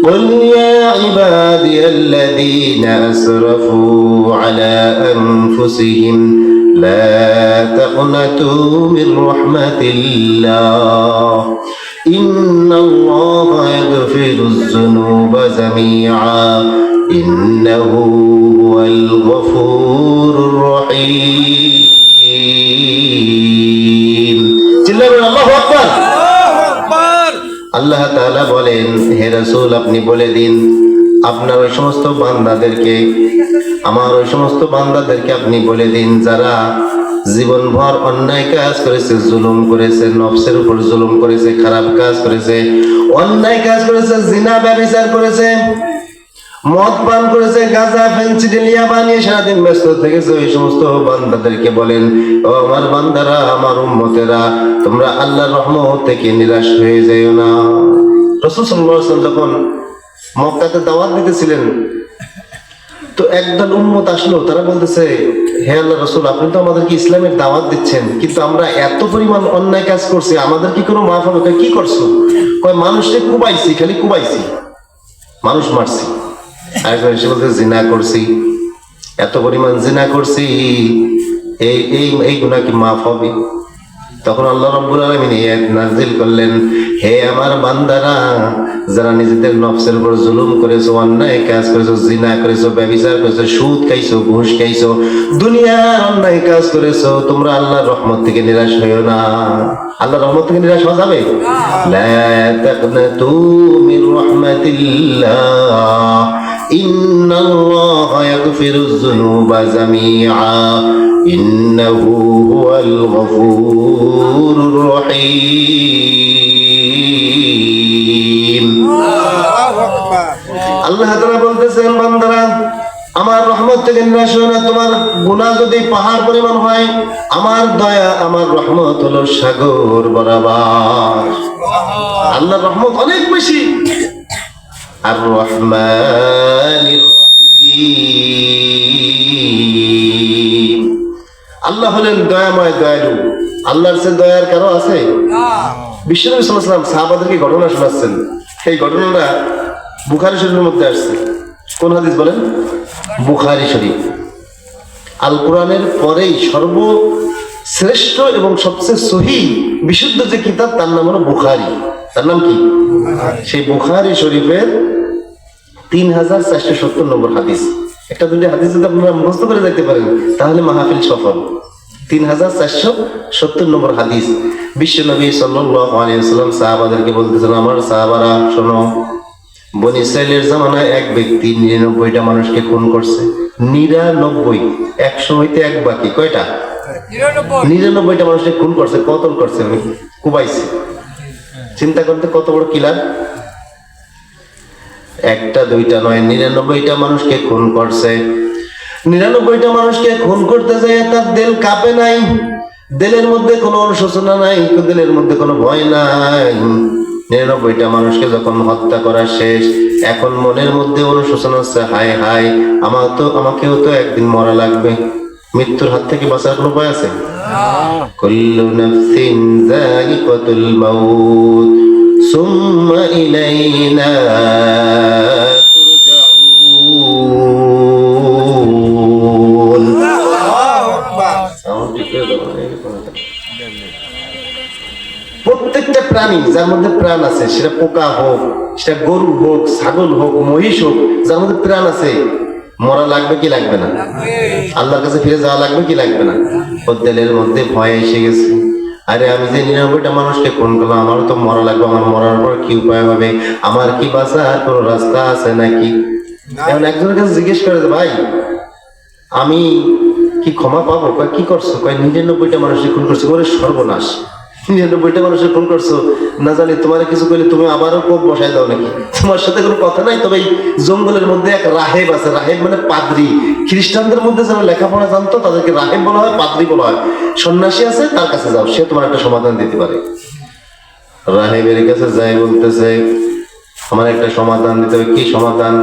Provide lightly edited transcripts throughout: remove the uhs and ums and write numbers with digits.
قل يا عبادي الذين أسرفوا على أنفسهم لا تقنطوا من رحمة الله إن الله يغفر الذنوب جميعا إنه هو الغفور الرحيم الله أكبر আল্লাহ তাআলা বলেন, হে রাসূল আপনি বলে দিন আপনার ওই সমস্ত বান্দাদেরকে, আমার ওই সমস্ত বান্দাদেরকে আপনি বলে দিন যারা জীবনভর অন্যায় কাজ করেছে, জুলুম করেছে, নফসের উপর জুলুম করেছে, খারাপ কাজ করেছে, অন্যায় কাজ করেছে, জিনা ব্যভিচার করেছে, মদ পান করেছে, গাঁজা ফেন্সিডিলিয়া বানিয়ে সারাদিন ব্যস্ত থেকেছে, ওই সমস্ত বান্দাদেরকে বলেন, ও আমার বান্দারা, আমার উম্মতেরা, তোমরা আল্লাহর রহমত থেকে নিরাশ হয়ে যাও না। রাসূল সাল্লাল্লাহু আলাইহি ওয়াসাল্লাম যখন মক্কাতে দাওয়াত দিতেছিলেন, তো একদল উম্মত আসলো, তারা বলতেছে, হে আল্লাহর রাসূল আপনি তো আমাদেরকে ইসলামের দাওয়াত দিচ্ছেন, কিন্তু আমরা এত পরিমাণ অন্যায় কাজ করছি, আমাদের কি কোনো মাফ হবে? কি করছো? কয় মানুষকে কুবাইছি, খালি কুবাইছি, মানুষ মারছি। আরেকজন এসে বলতে জিনা করছি, এত পরিমাণ জিনা করছি, এই গুনাহ কি মাফ হবে? তখন আল্লাহ রাব্বুল আলামিন আয়াত নাযিল করলেন, হে আমার বান্দারা, যারা নিজেদের নফসের উপর জুলুম করেছো, অন্যায় কাজ করেছো, জিনা করেছো, ব্যভিচার করেছো, সুদ খাইছো, ঘুষ খাইছো, দুনিয়ার অন্যায় কাজ করেছো, তোমরা আল্লাহর রহমত থেকে নিরাশ হইও না। আল্লাহর রহমত থেকে নিরাশ হওয়া যাবে? লা তাকনাতু মির রাহমাতিল্লাহ ইন্নাল্লাহা ইয়াগফিরুয যুনুবা জামিআ ইন্নাহু হুয়াল গফুরুর রহিম। আল্লাহ তাআলা বলতেছেন, বান্দারা আমার রহমত থেকে নিরাশ হও না। তোমার গুনাহ যদি পাহাড় পরিমাণ হয়, আমার দয়া, আমার রহমত হলো সাগর বরাবর। আল্লাহর রহমত অনেক বেশি। আর রহমানির রহিম, আল্লাহ হলেন দয়াময়, দয়ালু। আল্লাহর চেয়ে দয়ার কারো আছে? বিশ্বনবী সাল্লাল্লাহু আলাইহি ওয়াসাল্লাম সাহাবাদেরকে ঘটনা শোনাচ্ছেন। এই ঘটনাটা বুখারী শরীফের মধ্যে আসছে। কোন হাদিস বলেন? বুখারী শরীফ। আল কোরআনের পরেই সর্বশ্রেষ্ঠ এবং সবচেয়ে সহিহ বিশুদ্ধ যে কিতাব, তার নাম হলো বুখারী। তার নাম কি? সেই বুখারী শরীফের 3470 নম্বর হাদিস। একটা দুটি হাদিস যদি আপনারা মুখস্থ করে যাইতে পারেন, তাহলে মাহফিল সফল। 3470 নম্বর হাদিস। বিশ্বনবী সাল্লাল্লাহু আলাইহি ওয়াসাল্লাম সাহাবাদেরকে বলতেছেন, আমার সাহাবারা শোনো, বনি ইসরাইলের জামানায় এক ব্যক্তি 99টা মানুষকে খুন করছে। 99, 100 হইতে এক বাকি, কয়টা? 99টা মানুষকে খুন করছে, কতল করছে, কুবাইছে। চিন্তা করতে কত বড় কিলার! একটা দুইটা নয়, 99টা মানুষকে খুন করছে। 99টা মানুষকে খুন করতে যায় তার দিল কাঁপে নাই, দিলের মধ্যে কোনো অনুশোচনা নাই, দিলের মধ্যে কোনো ভয় নাই। 99টা মানুষকে যখন হত্যা করা শেষ, এখন মনের মধ্যে অনুশোচনা হচ্ছে, হায় হায়, আমাকেও তো একদিন মরা লাগবে। মৃত্যুর হাত থেকে বাঁচার কোনো উপায় আছে? কুল্লু নাফসিন যায়িকাতুল মাউত সুম্মা ইলাইনা তুরজাউন। প্রত্যেকটা প্রাণী যার মধ্যে প্রাণ আছে, সেটা পোকা হোক, সেটা গরু হোক, ছাগল হোক, মহিষ হোক, যার মধ্যে প্রাণ আছে, মরা লাগবে কি লাগবে না? আল্লাহর কাছে ফিরে যাওয়া লাগবে কি লাগবে না? ওর দিলের মধ্যে ভয় এসে গেছে, আরে আমি যে 99টা মানুষকে খুন করলাম, আমারও তো মরা লাগবে, আমার মরার পর কি উপায় হবে? আমার কি বাঁচার কোনো রাস্তা আছে নাকি? এখন একজনের কাছে জিজ্ঞেস করে, ভাই আমি কি ক্ষমা পাবো? কয় কি করছো? কয় 99টা মানুষকে খুন করছো। ওরে সর্বনাশ, 99টা মানুষের খুন করছো, না জানি তোমার কিছু করলে তুমি আবারও কোপ বসাই দাও নাকি? তোমার সাথে কোনো কথা নাই? তবে এই জঙ্গলের মধ্যে এক রাহেব আছে, রাহেব মানে পাদ্রী। খ্রিস্টানদের মধ্যে যারা লেখাপড়া জানতো তাদেরকে রাহেব বলা হয়, পাদ্রী বলা হয়। সন্ন্যাসী আছে, তার কাছে যাও, সে তোমার একটা সমাধান দিতে পারে। রাহেবের কাছে যাই বলতেছে, আমার একটা সমাধান দিতে হবে। কি সমাধান?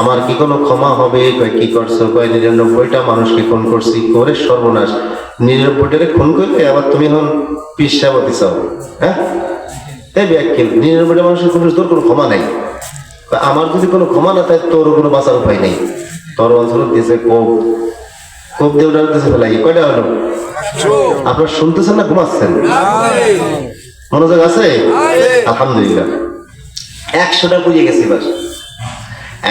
আমার কি কোনো ক্ষমা হবে? কয় কি করছো? কয় 99টা মানুষকে খুন করছি। করে সর্বনাশ, 99টারে খুন করলে আবার তুমি এখন পিসাবতি চাও? হ্যাঁ, এই ব্যাখ্যা 99টা মানুষের খুন করছিস, তোর কোনো ক্ষমা নাই। আমার যদি কোনো ক্ষমা না থাকে তোর কোনো বাঁচার উপায় নেই। তোর অঞ্চল দিয়েছে কোপ দিয়ে ওটা দিয়েছে ফেলাই। কয়টা হলো? আপনার শুনতেছেন না ঘুমাচ্ছেন? মনোযোগ আছে? আলহামদুলিল্লাহ। 100টা বুঝে গেছি। বাস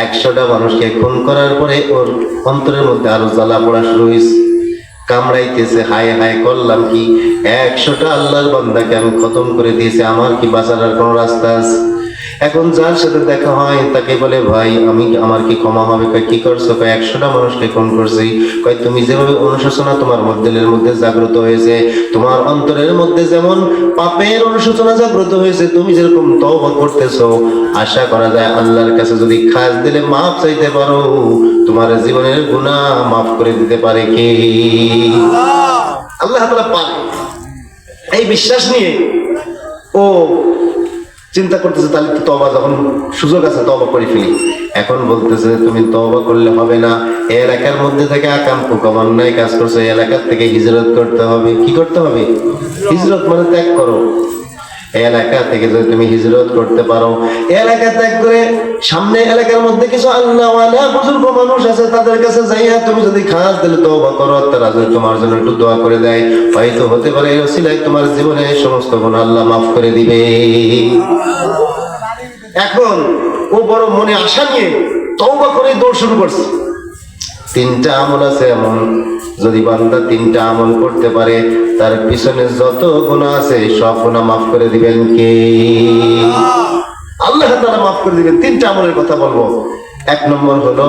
100টা মানুষকে খুন করার পরে ওর অন্তরের মধ্যে আরো জ্বালা পড়া শুরু হয়েছে, কামড়াইতেছে। হায় হায় করলাম কি, 100টা আল্লাহর বান্দাকে আমি খতম করে দিয়েছি, আমার কি বাঁচার আর কোনো রাস্তা আছে? এখন যার সাথে দেখা হয় তাকে বলে, ভাই আমার কি ক্ষমা হবে? কয় কি করছো? কয় 100টা মানুষকে খুন করছি। কয় তুমি যেভাবে অনুশোচনা তোমার দিলের মধ্যে জাগ্রত হয়েছে, তোমার অন্তরের মধ্যে যেমন পাপের অনুশোচনা জাগ্রত হয়েছে, তুমি যেরকম তওবা করতেছো, আশা করা যায় আল্লাহর কাছে যদি খাস দিলে মাফ চাইতে পারো, তোমার জীবনের গুনাহ মাফ করে দিতে পারে কে? আল্লাহ তাআলা পারে। এই বিশ্বাস নিয়ে ও চিন্তা করতেছে, তাহলে তো তওবা যখন সুযোগ আছে তওবা করে ফেলি। এখন বলতেছে তুমি তওবা করলে হবে না, এই এলাকার মধ্যে থেকে আকাম কুকাম অন্যায় কাজ করছো, এই এলাকার থেকে হিজরত করতে হবে। কি করতে হবে? হিজরত মানে ত্যাগ করো। এই এলাকা থেকে যদি তুমি হিজরত করতে পারো, এলাকা ত্যাগ করে সামনে এলাকার মধ্যে কিছু আল্লাহওয়ালা বুজুর্গ মানুষ আছে, তাদের কাছে যাইয়া তুমি যদি খাস দিলে তওবা করো, তারা যদি তোমার জন্য একটু দোয়া করে দেয়, হয়তো হতে পারে এই ওসিলায় তোমার জীবনে সমস্ত গুনাহ আল্লাহ মাফ করে দিবে। এখন ও বড় মনে আশা নিয়ে তওবা করে দৌড় শুরু করছে। 3টা আমল আছে এমন, যদি বান্দা 3টা আমল করতে পারে, তার পিছনে যত গুনাহ আছে সব গুনাহ মাফ করে দিবেন কে? আল্লাহ তাআলা মাফ করে দিবেন। 3টা আমলের কথা বলবো। 1 নম্বর হলো,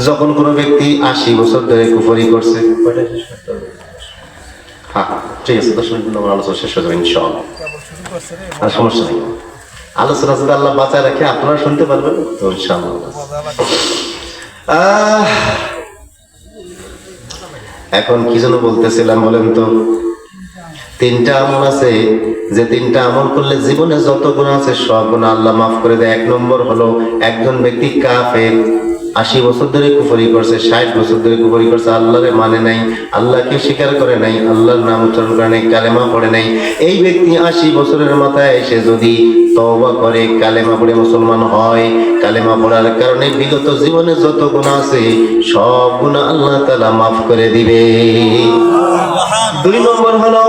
যখন কোনো ব্যক্তি 80 বছর ধরে কুফরি করছে, হ্যাঁ ঠিক আছে, 10 মিনিট নম্বর আলোচনা শেষ হয়ে যাবে ইনশাআল্লাহ, আর সমস্যা নেই। আলোচনা যদি আল্লাহ বাঁচায় রাখে আপনারা শুনতে পারবেন তো ইনশাআল্লাহ। এখন কি যেন বলতেছিলাম বলেন তো? 3টা আমল আছে, যে 3টা আমল করলে জীবনে যত গুনাহ আছে সব গুনাহ আল্লাহ মাফ করে দেয়। 1 নম্বর হলো, একজন ব্যক্তি কাফের, 80 বছর ধরে কুফরি করছে, 60 বছর ধরে কুফরি করছে, আল্লাহরে মানে নাই, আল্লাহকে স্বীকার করে নাই, আল্লাহর নাম উচ্চারণ করে নাই, কালেমা পড়ে নাই। এই ব্যক্তি 80 বছরের মাথায় এসে যদি তওবা করে, কালেমা পড়ে মুসলমান হয়, কালেমা পড়ার কারণে বিগত জীবনে যত গুনাহ আছে সব গুনাহ আল্লাহ তাআলা মাফ করে দিবে। 2 নম্বর হলো,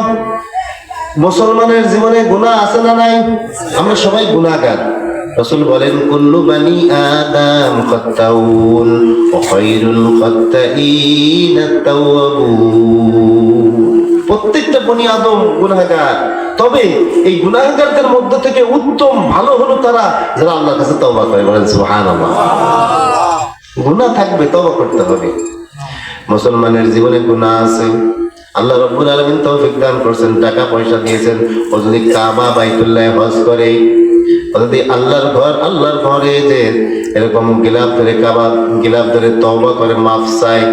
মুসলমানের জীবনে গুনাহ আছে না নাই? আমরা সবাই গুনাহগার। রাসূল বলেন, কুল্লু বানি আদম খাত্তাউন ওয়া খায়রুল খাত্তাইন আত-তাওয়াবুন। প্রত্যেকটা বনি আদম গুনাহগার, তবে এই গুনাহগারদের মধ্য থেকে উত্তম ভালো হলো তারা যারা আল্লাহর কাছে তওবা করে। বলেন সুবহানাল্লাহ। গুনাহ থাকবে, তওবা করতে হবে। মুসলমানের জীবনে গুনাহ আছে, আল্লাহ রাব্বুল আলামিন তৌফিক দান করেছেন, টাকা পয়সা দিয়েছেন, ও যদি কাবা বাইতুল্লাহ হজ করে, যদি আল্লাহর ঘরে যে এরকম গিলাফ ধরে, কাবা গিলাফ ধরে তওবা করে, মাফ চায়,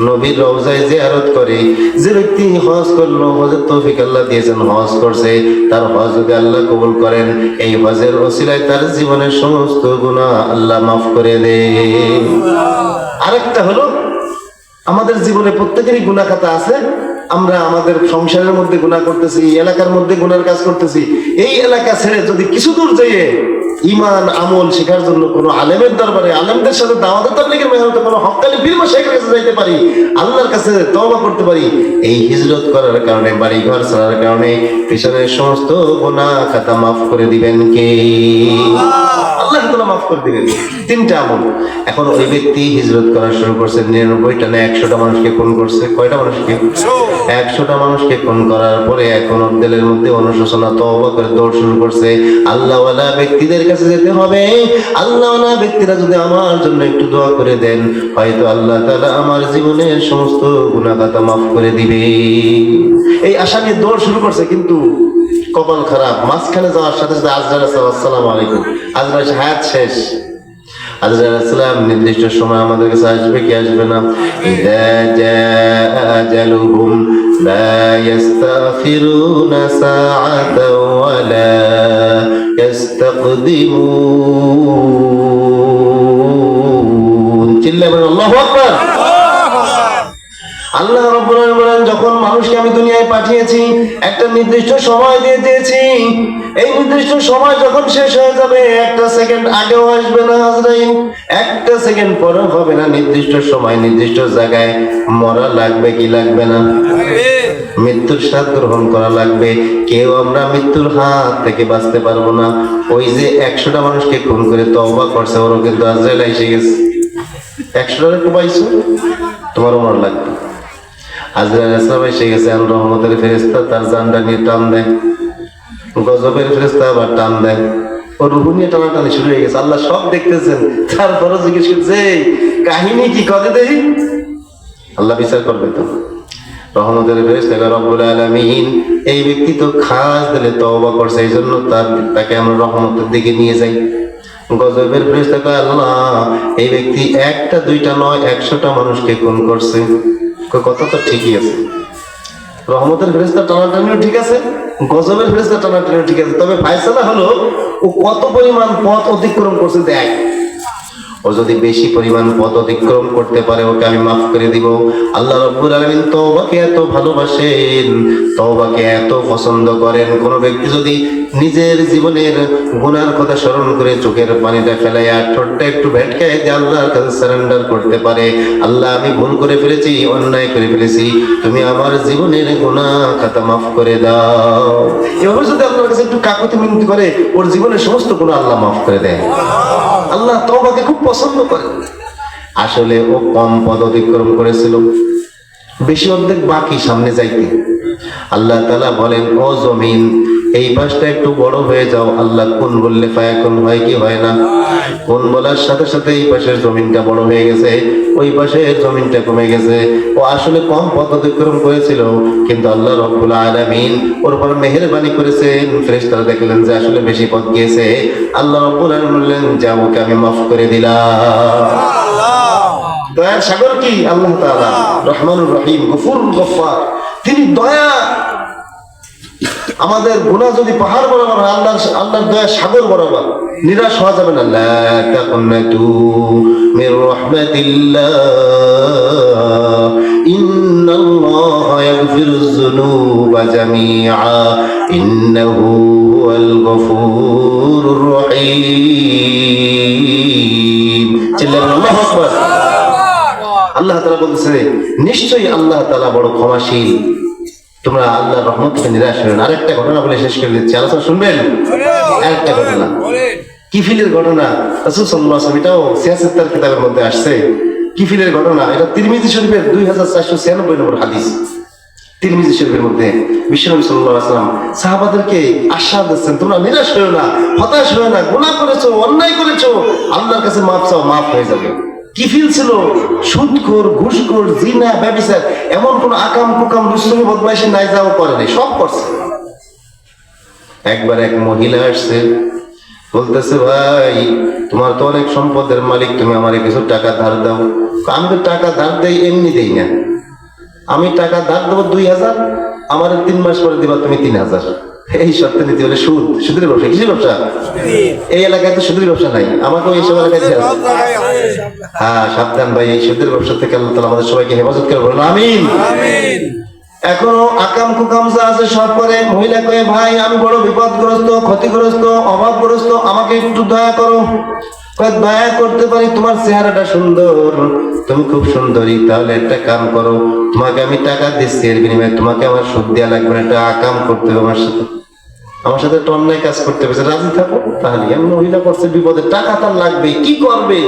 নবীর রওজায় জিয়ারত করে, যে ব্যক্তি হজ করলো, হজের তৌফিক আল্লাহ দিয়েছেন, হজ করছে, তার হজ যদি আল্লাহ কবুল করেন, এই হজের ওসিলায় তার জীবনের সমস্ত গুনাহ আল্লাহ মাফ করে দেন। আরেকটা হলো, আমাদের জীবনে প্রত্যেকেরই গুনাহ খাতা আছে। আমরা আমাদের সংসারের মধ্যে গুনাহ করতেছি, এলাকার মধ্যে গুনার কাজ করতেছি। এই এলাকা ছেড়ে যদি কিছু দূর যেয়ে ঈমান আমল শেখার জন্য কোনো আলেমের দরবারে, আলেমদের সাথে দাওয়াতের তাবলীগের মেহনতে কোনো হক্কানি পীর মাশায়েখের কাছে যাইতে পারি, আল্লাহর কাছে তওবা করতে পারি, এই হিজরত করার কারণে, বাড়ি ঘর ছাড়ার কারণে পিছনের সমস্ত গুনাহ খাতা মাফ করে দিবেন কে? আল্লাহ তাআলা মাফ করে দিবেন। 3টা আমল। এখন ওই ব্যক্তি হিজরত করা শুরু করছে, 99টা না 100টা মানুষকে খুন করছে। কয়টা মানুষকে? 100টা মানুষকে খুন করার পরে এখন ওর দিলের মধ্যে অনুশোচনা, তওবা করে দৌড় শুরু করছে। আল্লাহওয়ালা ব্যক্তিদের কাছে যেতে হবে, আল্লাহওয়ালা ব্যক্তিরা যদি আমার জন্য একটু দোয়া করে দেন, হয়তো আল্লাহ তাআলা আমার জীবনের সমস্ত গুনাহ খাতা মাফ করে দিবে। এই আশা নিয়ে দৌড় শুরু করছে, কিন্তু কপাল খারাপ, মাঝখানে যাওয়ার সাথে সাথে আজরাইল আসসালামু আলাইকুম, আজরাইল হায়াত শেষ। আজরাইল আসসালাম নির্দিষ্ট সময় আমাদের কাছে আসবে কি আসবে না? ইযা জাআ আজালুহুম লা ইস্তাগফিরুনা সাআতান ওয়া লা ইস্তাকদিমুন। চিল্লাবেন আল্লাহু আকবার। আল্লাহ রাব্বুল আলামিন বলেন, যখন মানুষকে আমি দুনিয়ায় পাঠিয়েছি, একটা নির্দিষ্ট সময় দিয়ে দিয়েছি। এই নির্দিষ্ট সময় যখন শেষ হয়ে যাবে, একটা সেকেন্ড আগেও আসবে না আজরাইল, একটা সেকেন্ড পরেও হবে না। নির্দিষ্ট সময় নির্দিষ্ট জায়গায় মরা লাগবে কি লাগবে না? মৃত্যুর স্বাদ গ্রহণ করা লাগবে। কেউ আমরা মৃত্যুর হাত থেকে বাঁচতে পারবো না। ওই যে 100টা মানুষকে খুন করে তওবা করছে, ওরও কিন্তু আজরাইল এসে গেছে। 100টারে কুবাইছো, তোমারও মরা লাগবে। আজরাইল ইসলাম এসে গেছে। আর রহমতের ফেরেশতা তার জানটা নিয়ে টান দেয়, গজবের ফেরেশতা আবার টান দেয়। ও রুহু নিয়ে টানাটানি শুরু হয়ে গেছে। আল্লাহ সব দেখতেছেন, তারপরও জিজ্ঞেস করছে কাহিনী কি, কবে দেখি। আল্লাহ বিচার করবে তো। রহমতের ফেরেশতা রব্বুল আলামিন, এই ব্যক্তি তো খাস দিলে তওবা করছে, এই জন্য তাকে আমরা রহমতের দিকে নিয়ে যাই। গজবের ফেরেশতা কয় আল্লাহ, এই ব্যক্তি একটা দুইটা নয় 100টা মানুষকে খুন করছে। কথা তো ঠিকই আছে, রহমতের ফেরেশতা টানাটানিও ঠিক আছে, গজবের ফেরেশতা টানাটানিও ঠিক আছে। তবে ফায়সালা হলো ও কত পরিমাণ পথ অতিক্রম করছে দেখ। ও যদি বেশি পরিমাণ পথ অতিক্রম করতে পারে, ওকে আমি মাফ করে দিব। আল্লাহ রাব্বুল আলামিন তওবাকে এত ভালোবাসেন, তওবাকে এত পছন্দ করেন। কোন ব্যক্তি যদি নিজের জীবনের গুনার কথা স্মরণ করে চোখের পানিটা ফেলাইয়া ঠোঁটটা একটু ভেটকায় দিয়ে আল্লাহর কাছে সারেন্ডার করতে পারে, আল্লাহ আমি ভুল করে ফেলেছি, অন্যায় করে ফেলেছি, তুমি আমার জীবনের গুনাহ খাতা মাফ করে দাও। এভাবে যদি আল্লাহর কাছে একটু কাকুতি মিনতি করে, ওর জীবনের সমস্ত গুনাহ আল্লাহ মাফ করে দেয়। আল্লাহ তওবাকে খুব পছন্দ করে। আসলে ও কম পথ অতিক্রম করেছিল, বেশি অর্ধেক বাকি সামনে যাইতে। আল্লাহ তাআলা বলেন, ও জমিন এই পাশটা একটু বড় হয়ে যাও। আল্লাহ কোন বললে ফায়াকুন হয় কি হয় না? কোন বলার সাথে সাথে এই পাশের জমিনটা বড় হয়ে গেছে, ওই পাশের জমিনটা কমে গেছে। ও আসলে কম পথ অতিক্রম করেছিল, কিন্তু আল্লাহ রাব্বুল আলামিন ওর উপর মেহেরবানি করেছেন। ফেরেশতারা দেখলেন যে আসলে বেশি পথ গিয়েছে। আল্লাহ রাব্বুল আলামিন বললেন, যাও ওকে আমি মাফ করে দিলাম। দয়ার সাগর কি আল্লাহ তাআলা, রহমানুর রহিম, গফুরুল গফফার। তিনি দয়া, আমাদের গুনাহ যদি পাহাড় বরাবর হয়, আল্লাহর দয়া সাগর বরাবর, নিরাশ হওয়া যাবে না। লা তাকুনাতু মির রাহমাতিল্লাহ, ইন্নাল্লাহা ইয়াগফিরুয যুনুবা জামিআ, ইন্নাহু হুয়াল গফুরুর রহিম। চিল্লাবেন আল্লাহু আকবার। আল্লাহ তাআলা বলতেছে, নিশ্চয়ই আল্লাহ তাআলা বড় ক্ষমাশীল, তোমরা আল্লাহর রহমত থেকে নিরাশ হবেন। আরেকটা ঘটনা বলে শেষ করে দিচ্ছি, আলোচনা শুনবেন। আরেকটা ঘটনা, কিফিলের ঘটনা। রাসূল সাল্লাল্লাহু আলাইহি ওয়াসাল্লাম, এটাও সিয়াসিত্তার কিতাবের মধ্যে আসছে। কিফিলের ঘটনা, এটা তিরমিজি শরীফের 2496 নম্বর হাদিস। তিরমিজি শরীফের মধ্যে বিশ্বনবী সাল্লাল্লাহু আলাইহি ওয়াসাল্লাম সাহাবাদেরকে আশ্বাস দিচ্ছেন, তোমরা নিরাশ হয়ো না, হতাশ হয়ো না, গুনাহ করেছো, অন্যায় করেছো, আল্লাহর কাছে মাফ চাও, মাফ হয়ে যাবে। কিফিল ছিল সুদখোর, ঘুষখোর, জিনা, ব্যভিচার, এমন কোন আকাম কুকাম দুষ্টমি বদমাইশি নাই যাও করে নাই, সব করছে। একবার এক মহিলা আসছে, বলতেছে, ভাই তোমার তো অনেক সম্পদের মালিক, তুমি আমারে কিছু টাকা ধার দাও। আমি তো টাকা ধার দেই, এমনি দেই না, আমি টাকা ধার দেবো 2000, আমার 3 মাস পরে দিবা তুমি 3000, এই শর্তে নিতে হলে সুদ। সুদের ব্যবসা, কিসের ব্যবসা? এই এলাকায় তো সুদের ব্যবসা নাই, আমাকে এইসব এলাকায় আছে। হ্যাঁ সাবধান ভাই, এই সুদের ব্যবসা থেকে আল্লাহ তাআলা আমাদের সবাইকে হেফাজত করে, বলুন আমিন। এখনো আকাম কুকাম যা আছে সব করে। মহিলা কয়ে, ভাই আমি বড় বিপদগ্রস্ত, ক্ষতিগ্রস্ত, অভাবগ্রস্ত, আমাকে একটু দয়া করো। দয়া করতে পারি, তোমার চেহারাটা সুন্দর, তুমি খুব সুন্দরী, তাহলে একটা কাম করো, তোমাকে আমি টাকা দিচ্ছি, এর বিনিময়ে তোমাকে আমার সুদ দেওয়া লাগবে না, একটা আকাম করতে হবে আমার সাথে একটা অন্যায় কাজ করতে হবে, রাজি থাকো। তাহলে এমন মহিলা করছে বিপদে, টাকা তার লাগবে, কি করবে?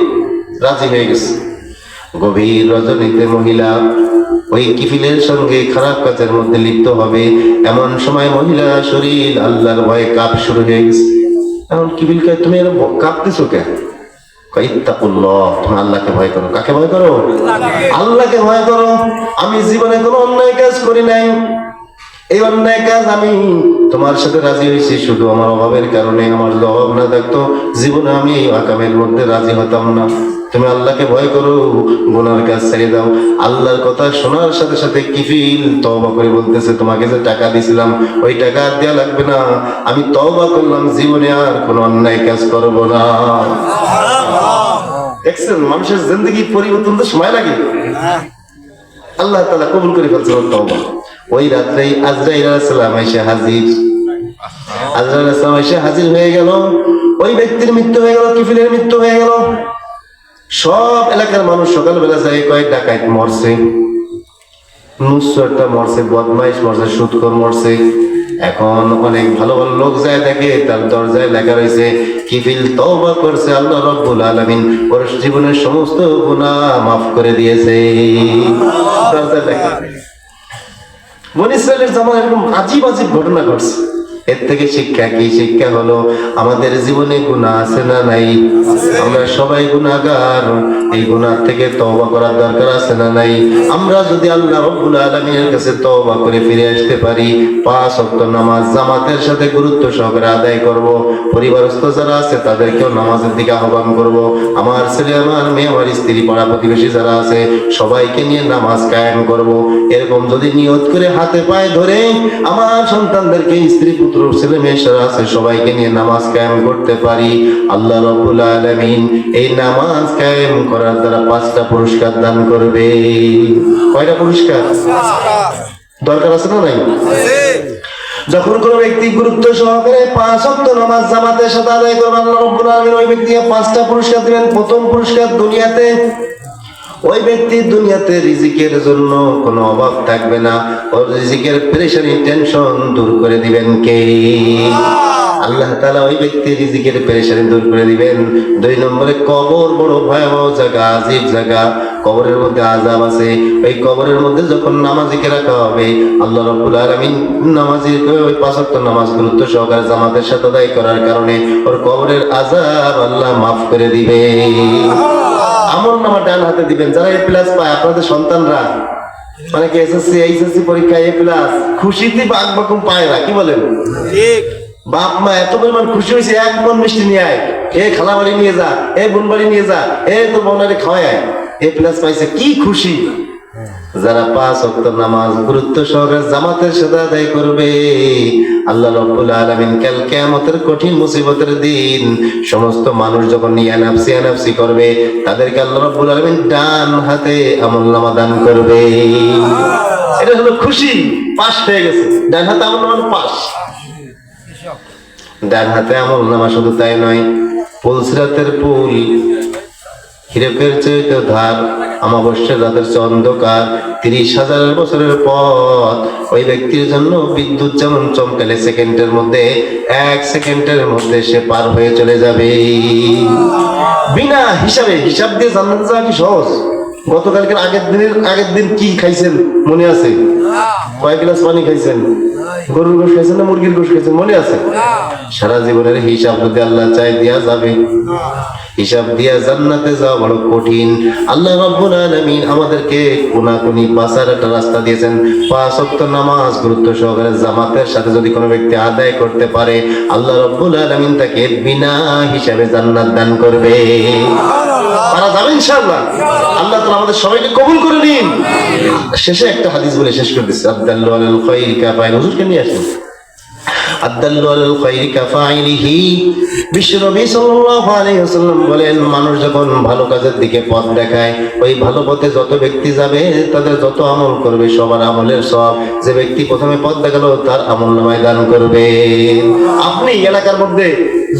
রাজি হয়ে গেছে। গভীর রজনীতে মহিলা ওই কিফিলের সঙ্গে খারাপ কাজের মধ্যে লিপ্ত হবে। এমন সময় মহিলা শরীর আল্লাহর ভয়ে কাঁপ শুরু হয়ে গেছে। এমন কিফিল কয়, তুমি এরকম কাঁপতেছো কেন? ইত্তাকুল্লাহ, তুমি আল্লাহকে ভয় করো। কাকে ভয় করো? আল্লাহকে ভয় করো। আমি জীবনে কোনো অন্যায় কাজ করি নাই, এই অন্যায় কাজ আমি তোমার সাথে রাজি হয়েছি শুধু আমার অভাবের কারণে। আমার যদি অভাব না থাকতো, জীবনে আমি এই আকামের মধ্যে রাজি হতাম না। তুমি আল্লাহকে ভয় করো, গুনার কাজ ছেড়ে দাও। আল্লাহর কথা শোনার সাথে সাথে কিফিল তওবা করে বলতেছে, তোমাকে যে টাকা দিয়েছিলাম ওই টাকা আর দেওয়া লাগবে না, আমি তওবা করলাম, জীবনে আর কোনো অন্যায় কাজ করব না। দেখছেন, মানুষের জিন্দেগি পরিবর্তন তো সময় লাগে। আল্লাহ তাআলা কবুল করে ফেলছে ওর তওবা। ওই রাত্রেই আজরাইল আলাইহিস সালাম এসে হাজির। আজরাইল আলাইহিস সালাম এসে হাজির হয়ে গেল। ওই ব্যক্তির মৃত্যু হয়ে গেল, কিফিলের মৃত্যু হয়ে গেল। সব এলাকার মানুষ সকালবেলা যাই কয় ডাকাত মরছে, নুসরটা মরছে, বদমাইশ মরছে, সুদখোর মরছে। এখন অনেক ভালো ভালো লোক যায় দেখে, তার দরজায় লেখা রয়েছে কিফিল তওবা করছে, আল্লাহ রাব্বুল আলামিন ওর জীবনের সমস্ত গুনাহ মাফ করে দিয়েছে। দরজায় লেখা। বনী ইসরাইলের জামানায় এরকম আজীব আজীব ঘটনা ঘটছে। এর থেকে শিক্ষা কি? শিক্ষা হলো আমাদের জীবনে গুনাহ আছে না নাই? আমরা সবাই গুনাহগার। এই গুনাহ থেকে তওবা করার দরকার আছে না নাই? আমরা যদি আল্লাহ রাব্বুল আলামিনের কাছে তওবা করে ফিরে আসতে পারি, 5 ওয়াক্ত নামাজ জামাতের সাথে গুরুত্ব সহকারে আদায় করব, পরিবারস্থ যারা আছে তাদেরকেও নামাজের দিকে আহ্বান করব, আমার ছেলে, আমার মেয়ে, আমার স্ত্রী, পাড়া প্রতিবেশী যারা আছে সবাইকে নিয়ে নামাজ কায়েম করব। এরকম যদি নিয়ত করে হাতে পায়ে ধরে আমার সন্তানদেরকে, স্ত্রী পুত্র ছেলে মেয়ে যারা আছে সবাইকে নিয়ে নামাজ কায়েম করতে পারি, আল্লাহ রাব্বুল আলামিন এই নামাজ কায়েম করার দ্বারা 5টা পুরস্কার দান করবে। কয়টা পুরস্কার দরকার আছে না নাই? যখন কোন ব্যক্তি গুরুত্ব সহকারে 5 ওয়াক্ত নামাজ জামাতের সাথে আদায় করবে, আল্লাহ রাব্বুল আলামিন ওই ব্যক্তিকে 5টা পুরস্কার দিবেন। প্রথম পুরস্কার, দুনিয়াতে ওই ব্যক্তি দুনিয়াতে রিজিকের জন্য কোনো অভাব থাকবে না। ওর রিজিকের পেরেশানি, টেনশন দূর করে দিবেন কে? আল্লাহ তাআলা ওই ব্যক্তির রিজিকের পেরেশানি দূর করে দিবেন। 2 নম্বরে, কবর বড় ভয়াবহ জায়গা, আজীব জায়গা। কবরের মধ্যে আযাব আছে। ওই কবরের মধ্যে যখন নামাজীকে রাখা হবে, আল্লাহ রাব্বুল আলামিন নামাজীকে ওই 5 ওয়াক্ত নামাজ গুরুত্ব সহকারে জামাতের সাথে আদায় করার কারণে ওর কবরের আযাব আল্লাহ মাফ করে দিবে। আমলনামা ডান হাতে দিবেন। যারা এ প্লাস পায়, আপনাদের সন্তানরা অনেকে এসএসসি এইচএসসি পরীক্ষায় এ প্লাস, খুশিতে বাকবাকুম পায় না, কি বলেন? ঠিক। বাপ মা এত পরিমাণ খুশি হয়েছে, 1 মন মিষ্টি নিয়ে আয়, এ খালা বাড়ি নিয়ে যা, এ বোন বাড়ি নিয়ে যা, এ তোর বোনারে খাওয়ায়, এ প্লাস পাইছে, কি খুশি। যারা 5 ওয়াক্ত নামাজ গুরুত্ব সহকারে জামাতের সাথে আদায় করবে, আল্লাহ রাব্বুল আলামিন কাল কিয়ামতের কঠিন মুসিবতের দিন সমস্ত মানুষ যখন ইয়ানাফসি ইয়ানাফসি করবে, তাদেরকে আল্লাহ রাব্বুল আলামিন ডান হাতে আমলনামা দান করবে। এটা হলো খুশি, পাস হয়ে গেছে, ডান হাতে আমলনামা পাস। ডান হাতে আমলনামা শুধু তাই নয়, পুলসিরাতের পুল, হীরকের চেয়ে ধার, অমাবস্যার রাতের চেয়ে অন্ধকার, 30,000 বছরের পথ ওই ব্যক্তির জন্য বিদ্যুৎ যেমন চমকালে সেকেন্ডের মধ্যে, 1 সেকেন্ডের মধ্যে সে পার হয়ে চলে যাবে বিনা হিসাবে। হিসাব দিয়ে জান্নাতে যাওয়া কি সহজ? গতকালকের আগের দিন কি খাইছেন মনে আছে? কয় গ্লাস পানি খাইছেন? গরুর গোশ খাইছেন না মুরগির গোশ খাইছেন মনে আছে? সারা জীবনের হিসাব যদি আল্লাহ চাই দেয়া যাবে। হিসাব দিয়া জান্নাতে যাওয়া বড় কঠিন। আল্লাহ রাব্বুল আলামিন আমাদেরকে কোনাকুনি বাঁচার একটা রাস্তা দিয়েছেন। 5 ওয়াক্ত নামাজ গুরুত্ব সহকারে জামাতের সাথে যদি কোনো ব্যক্তি আদায় করতে পারে, আল্লাহ রাব্বুল আলামিন তাকে বিনা হিসাবে জান্নাত দান করবে। পারা যাবে ইনশাআল্লাহ। আল্লাহ তাআলা আমাদের সবাইকে কবুল করে নিন। শেষে একটা হাদিস বলে শেষ করে দিচ্ছি। আদাল্লু আলাল খায়রি কাফাইল, হুজুরকে নিয়ে আসেন। আদাল্লু আলাল খায়রি কাফাইলিহি, বিশ্বনবী সাল্লাল্লাহু আলাইহি ওয়াসাল্লাম বলেন, মানুষ যখন ভালো কাজের দিকে পথ দেখায়, ওই ভালো পথে যত ব্যক্তি যাবে তাদের যত আমল করবে সবার আমলের সব যে ব্যক্তি প্রথমে পথ দেখালো তার আমলনামায় দান করবে। আপনি এলাকার মধ্যে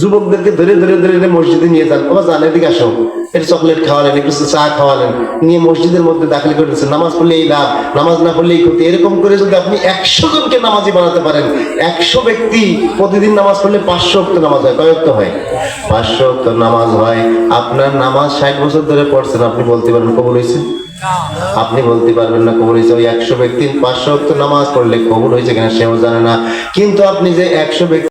যুবকদেরকে ধরে ধরে ধরে মসজিদে নিয়ে যান, বাবা জান এদিকে আসো, একটু চকলেট খাওয়ালেন, একটু চা খাওয়ালেন, নিয়ে মসজিদের মধ্যে দাখিল করে দিচ্ছেন। নামাজ পড়লে এই লাভ, নামাজ না পড়লে এই ক্ষতি। এরকম করে যদি আপনি 100 জনকে নামাজি বানাতে পারেন, 100 ব্যক্তি প্রতিদিন নামাজ পড়লে 500 ওয়াক্ত নামাজ হয়। কয় ওয়াক্ত হয়? 500 ওয়াক্ত নামাজ হয়। আপনার নামাজ 60 বছর ধরে পড়ছেন, আপনি বলতে পারবেন কবুল হয়েছে? আপনি বলতে পারবেন না কবুল হয়েছে। ওই 100 ব্যক্তি 500 ওয়াক্ত নামাজ পড়লে কবুল হয়েছে কিনা সেও জানে না। কিন্তু আপনি যে 100 ব্যক্তি